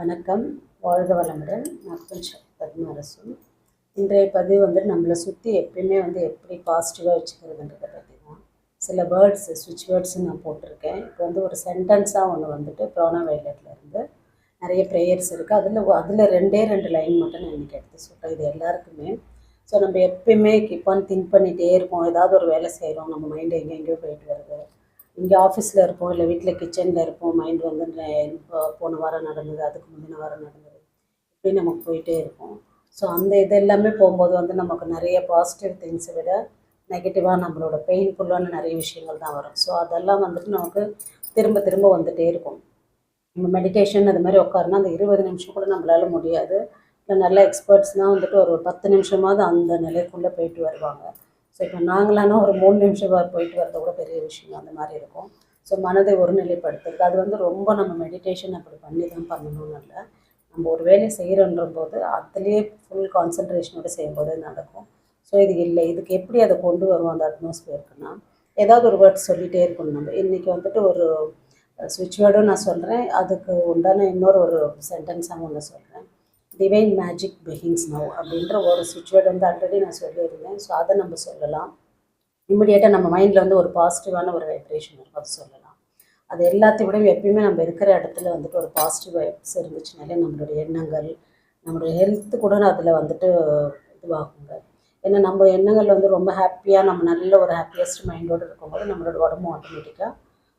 வணக்கம், வாழ்க வளமுடன். நான் கொஞ்சம் பத்மரசு. இன்றைய பதிவு நம்மளை சுற்றி எப்பயுமே எப்படி பாசிட்டிவாக வச்சுக்கிறதுன்றதை பற்றி தான். சில ஸ்விட்ச் வேர்ட்ஸு நான் போட்டிருக்கேன். இப்போ ஒரு சென்டென்ஸாக ஒன்று ப்ரோனா வைலட்லேருந்து நிறைய ப்ரேயர்ஸ் இருக்குது. அதில் ரெண்டு லைன் மட்டும் நான் இன்றைக்கி எடுத்து சொல்கிறேன். இது எல்லாருக்குமே. ஸோ நம்ம எப்பயுமே கீப் ஆன் திங்க் பண்ணிகிட்டே இருப்போம். ஏதாவது ஒரு வேலை செய்கிறோம், நம்ம மைண்டு எங்கெங்கேயோ போயிட்டு வருது. இங்கே ஆஃபீஸில் இருப்போம், இல்லை வீட்டில் கிச்சனில் இருப்போம். மைண்டு போன வாரம் நடந்தது, அதுக்கு முந்தின வாரம் நடந்தது, இப்படி நமக்கு போயிட்டே இருக்கும். ஸோ அந்த இது எல்லாமே போகும்போது நமக்கு நிறைய பாசிட்டிவ் திங்ஸை விட நெகட்டிவாக நம்மளோட பெயின்ஃபுல்லான நிறைய விஷயங்கள் தான் வரும். ஸோ அதெல்லாம் நமக்கு திரும்ப திரும்ப வந்துகிட்டே இருக்கும். நம்ம மெடிடேஷன் அது மாதிரி உட்காருனா அந்த 20 நிமிஷம் கூட நம்மளால முடியாது. இல்லை நல்ல எக்ஸ்பர்ட்ஸ்னால் ஒரு 10 நிமிஷமாவது அந்த நிலைக்குள்ளே போயிட்டு வருவாங்க. ஸோ இப்போ நாங்களானா ஒரு 3 நிமிஷம் போயிட்டு வரது கூட பெரிய விஷயம் அந்த மாதிரி இருக்கும். ஸோ மனதை ஒருநிலைப்படுத்துறது அது ரொம்ப நம்ம மெடிடேஷன் அப்படி பண்ணி தான் பண்ணணும்னு இல்லை. நம்ம ஒரு வேலையை செய்கிறோன்ற போது அதுலேயே ஃபுல் கான்சன்ட்ரேஷனோடு செய்யும்போது நடக்கும். ஸோ இது இல்லை, இதுக்கு எப்படி அதை கொண்டு வருவோம் அந்த அட்மாஸ்பியருக்குன்னா, ஏதாவது ஒரு வேர்ட்ஸ் சொல்லிகிட்டே இருக்கணும். நம்ம இன்றைக்கி ஒரு ஸ்விட்ச் வேர்டும் நான் சொல்கிறேன், அதுக்கு உண்டான இன்னொரு ஒரு சென்டென்ஸாக ஒன்று சொல்கிறேன். டிவைன் மேஜிக் பிகின்ஸ் நவ் அப்படின்ற ஒரு ஸ்விட்ச் வேர்டு ஆல்ரெடி நான் சொல்லியிருந்தேன். ஸோ அதை நம்ம சொல்லலாம். இம்மிடியேட்டாக நம்ம மைண்டில் ஒரு பாசிட்டிவான ஒரு வைப்ரேஷன் இருக்கும், அது சொல்லலாம். அது எல்லாத்தையும் விட எப்பயுமே நம்ம இருக்கிற இடத்துல ஒரு பாசிட்டிவ் வைப்ஸ் இருந்துச்சுனாலே நம்மளுடைய எண்ணங்கள், நம்மளுடைய ஹெல்த்து கூட அதில் இதுவாகுங்க. ஏன்னா நம்ம எண்ணங்கள் ரொம்ப ஹாப்பியாக, நம்ம நல்ல ஒரு ஹாப்பியஸ்ட் மைண்டோடு இருக்கும்போது நம்மளோட உடம்பும் ஆட்டோமேட்டிக்காக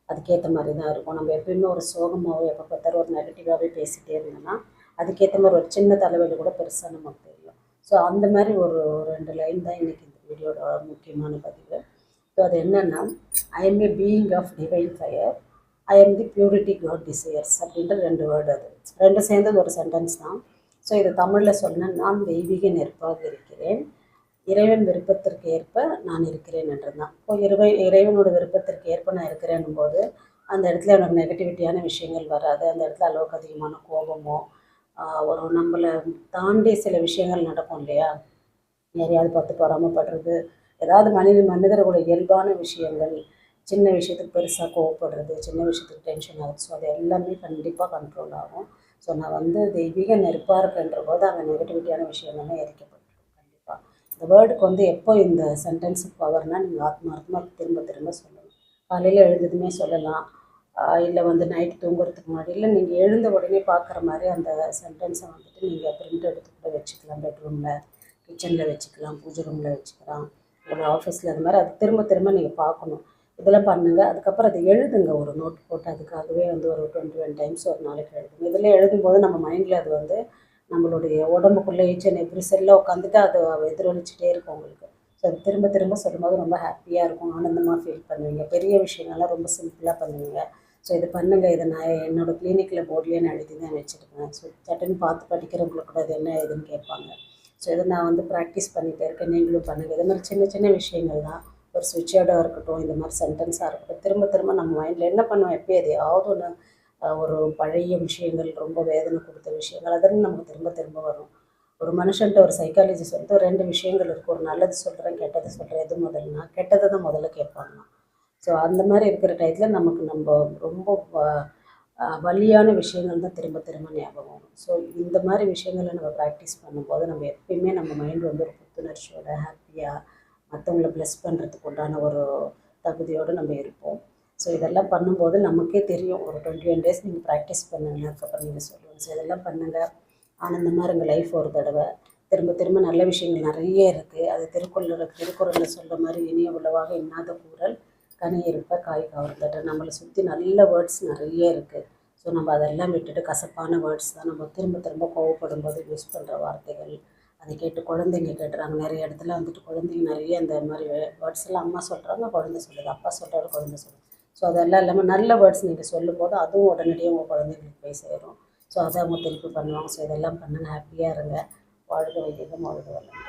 அதுக்கேற்ற மாதிரி தான் இருக்கும். நம்ம எப்பயுமே ஒரு சோகமாகவோ எப்போ பார்த்தாலும் ஒரு நெகட்டிவாகவே பேசிகிட்டே இருந்தோம்னா அதுக்கேற்ற மாதிரி ஒரு சின்ன தலைவலி கூட பெருசாக நமக்கு தெரியும். ஸோ அந்த மாதிரி ஒரு 2 லைன் தான் இன்றைக்கி இந்த வீடியோட முக்கியமான பதிவு. ஸோ அது என்னென்னா, I am a being of divine fire, I am the purity god desires அப்படின்ற 2 வேர்டு. அது 2 சேர்ந்தது ஒரு சென்டென்ஸ் தான். ஸோ இது தமிழில் சொன்னேன். நான் தெய்வீக நெருப்பாக இருக்கிறேன், இறைவன் விருப்பத்திற்கு ஏற்ப நான் இருக்கிறேன் என்றது தான். இப்போ இறைவனோட விருப்பத்திற்கு ஏற்ப நான் இருக்கிறேன்னும் போது அந்த இடத்துல எனக்கு நெகட்டிவிட்டியான விஷயங்கள் வராது. அந்த இடத்துல அளவுக்கு அதிகமான கோபமோ ஒரு நம்மளை தாண்டி சில விஷயங்கள் நடக்கும் இல்லையா, யாரையாவது பார்த்து பொறாமப்படுறது, ஏதாவது மனிதரோட இயல்பான விஷயங்கள், சின்ன விஷயத்துக்கு பெருசாக கோவப்படுறது, சின்ன விஷயத்துக்கு டென்ஷன் ஆகுது. ஸோ அது எல்லாமே கண்டிப்பாக கண்ட்ரோல் ஆகும். ஸோ நான் தெய்வீக நெருப்பாக இருக்குன்ற போது அங்கே நெகட்டிவிட்டியான விஷயங்கள்லாம் எரிக்கப்பட்டிருக்கும். கண்டிப்பாக இந்த வேர்டுக்கு எப்போ இந்த சென்டென்ஸுக்கு பவர்னால், நீங்கள் ஆத்மார்த்தமாக திரும்ப திரும்ப சொல்லணும். காலையில் எழுந்ததுமே சொல்லலாம், இல்லை நைட்டு தூங்குறதுக்கு முன்னாடி, இல்லை நீங்கள் எழுந்த உடனே பார்க்குற மாதிரி அந்த சென்டென்ஸை நீங்கள் பிரிண்ட் எடுத்து கூட வச்சுக்கலாம். பெட்ரூமில், கிச்சனில் வச்சுக்கலாம், பூஜை ரூமில் வச்சுக்கலாம், இல்லை ஆஃபீஸில். அது மாதிரி அது திரும்ப திரும்ப நீங்கள் பார்க்கணும். இதெல்லாம் பண்ணுங்கள். அதுக்கப்புறம் அதை எழுதுங்க, ஒரு நோட் போட்டு. அதுக்காகவே ஒரு 21 டைம்ஸ் ஒரு நாளைக்கு எழுதுங்க. இதில் எழுதும்போது நம்ம மைண்டில் அது நம்மளுடைய உடம்புக்குள்ளே ஈச் அண்ட் எவ்ரி செல்லில் உட்காந்துட்டு அது எதிரொலிச்சிட்டே இருக்கும் உங்களுக்கு. ஸோ அது திரும்ப திரும்ப சொல்லும்போது ரொம்ப ஹாப்பியாக இருக்கும், ஆனந்தமாக ஃபீல் பண்ணுவீங்க. பெரிய விஷயங்கள்லாம் ரொம்ப சிம்பிளாக பண்ணுவீங்க. ஸோ இது பண்ணுங்கள். இதை நான் என்னோடய கிளினிக்கில் போர்ட்லேயே நான் எழுதி தான் வச்சுருக்கேன். ஸோ சட்டுன்னு பார்த்து படிக்கிறவங்களுக்கு கூட அது என்ன ஏதுன்னு கேட்பாங்க. ஸோ இதை நான் ப்ராக்டிஸ் பண்ணிகிட்டே இருக்கேன். நீங்களும் பண்ணுங்கள். இது மாதிரி சின்ன சின்ன விஷயங்கள் தான். ஒரு ஸ்விட்சோடாக இருக்கட்டும், இந்த மாதிரி சென்டென்ஸாக இருக்கட்டும், திரும்ப திரும்ப நம்ம மைண்டில் என்ன பண்ணுவோம், எப்போ எதையாவது ஒன்று ஒரு பழைய விஷயங்கள், ரொம்ப வேதனை கொடுத்த விஷயங்கள், அதெல்லாம் நமக்கு திரும்ப திரும்ப வரும். ஒரு மனுஷன்ட்ட ஒரு சைக்காலஜி சொல்லிட்டு 2 விஷயங்கள் இருக்குது. ஒரு நல்லது சொல்கிறேன், கெட்டது சொல்கிறேன். எது முதல்னா, கெட்டதை தான் முதல்ல கேட்பாங்க. ஸோ அந்த மாதிரி இருக்கிற டயத்தில் நம்ம ரொம்ப வலியான விஷயங்கள் தான் திரும்ப திரும்ப ஞாபகம் வரும். ஸோ இந்த மாதிரி விஷயங்களை நம்ம ப்ராக்டிஸ் பண்ணும்போது நம்ம எப்பயுமே நம்ம மைண்ட் ஒரு புத்துணர்ச்சியோட, ஹாப்பியாக, மற்றவங்கள ப்ளஸ் பண்ணுறதுக்கு உண்டான ஒரு தகுதியோடு நம்ம இருப்போம். ஸோ இதெல்லாம் பண்ணும்போது நமக்கே தெரியும். ஒரு 21 டேஸ் நீங்கள் ப்ராக்டிஸ் பண்ணுங்கள், அதுக்கப்புறம் நீங்கள் சொல்லுங்கள். ஸோ இதெல்லாம் பண்ணுங்கள், ஆனந்தமாக இருங்க. லைஃப் ஒரு தடவை. திரும்ப திரும்ப நல்ல விஷயங்கள் நிறைய இருக்குது. அது திருக்குறளில் சொல்கிற மாதிரி, இனிய உளவாக இன்னாத கூறல் கனி இருப்ப காய் கவர்ந்தட்ட. நம்மளை சுற்றி நல்ல வேர்ட்ஸ் நிறைய இருக்குது. ஸோ நம்ம அதெல்லாம் விட்டுட்டு கசப்பான வேர்ட்ஸ் தான் நம்ம திரும்ப திரும்ப கோவப்படும் போது யூஸ் பண்ணுற வார்த்தைகள். அதை கேட்டு குழந்தைங்க கேட்டுறாங்க. நிறைய இடத்துல குழந்தைங்க நிறைய இந்த மாதிரி வேர்ட்ஸ் எல்லாம் அம்மா சொல்கிறாங்க, குழந்தை சொல்லுது, அப்பா சொல்கிறாரு, குழந்தை சொல்லுது. ஸோ அதெல்லாம் இல்லாமல் நல்ல வேர்ட்ஸ் நீங்கள் சொல்லும்போது அதுவும் உடனடியாக உங்கள் குழந்தைங்களுக்கு போய் சேரும். ஸோ அதை அவங்க திருப்பி பண்ணுவாங்க. ஸோ இதெல்லாம் பண்ணுங்க, ஹாப்பியாக இருங்க. வாழ்க வையகம், வாழ்க வளம்.